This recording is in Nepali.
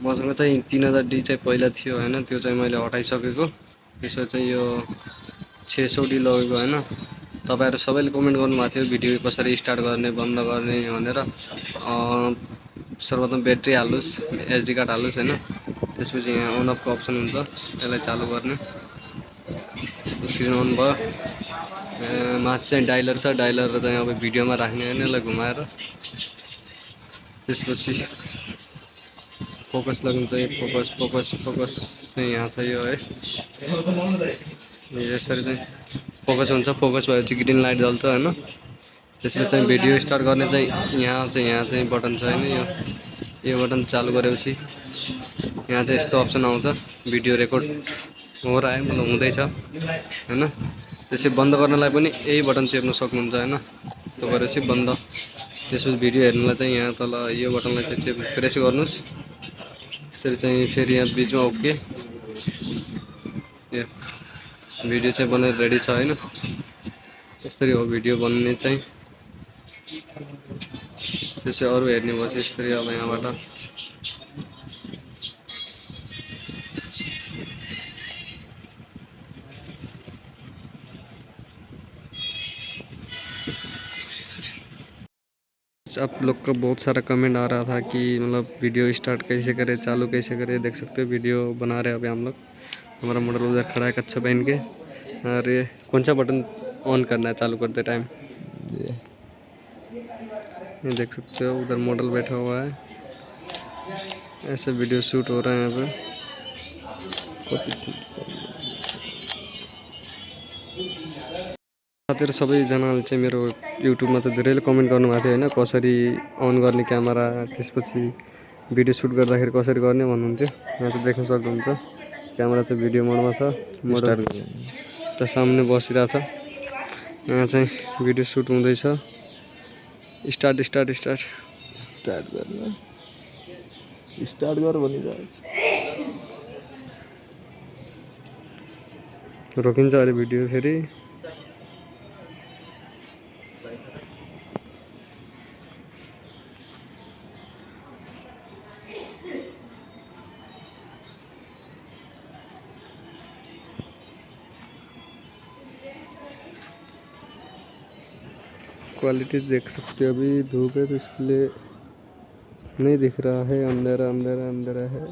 मसँग चाहिँ 3000D चाहिँ पहिला थियो होइन, त्यो चाहिँ मैले हटाइसकेको। त्यसो चाहिँ यो 600D लगेको होइन। तपाईँहरू सबैले कमेन्ट गर्नुभएको थियो भिडियो कसरी स्टार्ट गर्ने बन्द गर्ने भनेर। सर्वप्रथम ब्याट्री हाल्नुहोस्, एसडी कार्ड हाल्नुहोस् होइन। त्यसपछि यहाँ अन अफको अप्सन हुन्छ, यसलाई चालु गर्ने। स्क्रिन अन भयो। माथि चाहिँ डायलर छ, डायलर चाहिँ अब भिडियोमा राख्ने होइन, यसलाई घुमाएर। त्यसपछि फोकस लगाउनु चाहिँ फोकस फोकस फोकस चाहिँ यहाँ छ यो है। यसरी चाहिँ फोकस हुन्छ, फोकस भएपछि ग्रिन लाइट जल्छ होइन। त्यसपछि चाहिँ भिडियो स्टार्ट गर्ने चाहिँ यहाँ चाहिँ बटन छ होइन, यो बटन चालु गरेपछि यहाँ चाहिँ यस्तो अप्सन आउँछ, भिडियो रेकर्ड हो र आयो मतलब हुँदैछ होइन। त्यसै बन्द गर्नलाई पनि यही बटन चेप्न सक्नुहुन्छ होइन। यस्तो गरेपछि बन्द। त्यसपछि भिडियो हेर्नलाई चाहिँ यहाँ तल यो बटनलाई चाहिँ प्रेस गर्नुहोस्। यसरी चाहिँ फेरि यहाँ बिचमा ओके, यो भिडियो चाहिँ बनेर रेडी छ होइन। यसरी हो भिडियो बन्ने चाहिँ। त्यसै अरू हेर्ने भएपछि यसरी अब यहाँबाट आप लोग का बहुत सारा कमेंट आ रहा था कि मतलब वीडियो स्टार्ट कैसे करें, चालू कैसे करें। देख सकते हो वीडियो बना रहे हैं अभी हम लोग। हमारा मॉडल उधर खड़ा है कच्छा पहन के। और ये कौन सा बटन ऑन करना है चालू करते टाइम, ये देख सकते हो उधर मॉडल बैठा हुआ है। ऐसे वीडियो शूट हो रहा है यहाँ पे। साथीहरु सबैजनाले चाहिँ मेरो युट्युबमा त धेरैले कमेन्ट गर्नुभएको थियो होइन, कसरी अन गर्ने क्यामेरा, त्यसपछि भिडियो सुट गर्दाखेरि कसरी गर्ने भन्नुहुन्थ्यो। यहाँ चाहिँ देख्न सक्नुहुन्छ क्यामेरा चाहिँ भिडियो मोडमा छ, मोडल त सामने बसिरहेछ। यहाँ चाहिँ भिडियो सुट हुँदैछ। स्टार्ट स्टार्ट स्टार्ट स्टार्ट गर्न स्टार्ट गर भनिरहेछ। रोकिन्छ अहिले भिडियो फेरि। क्वालिटी देख सकते हो, अभी धूप है तो इसके लिए नहीं दिख रहा है, अंधेरा अंधेरा अंधेरा है।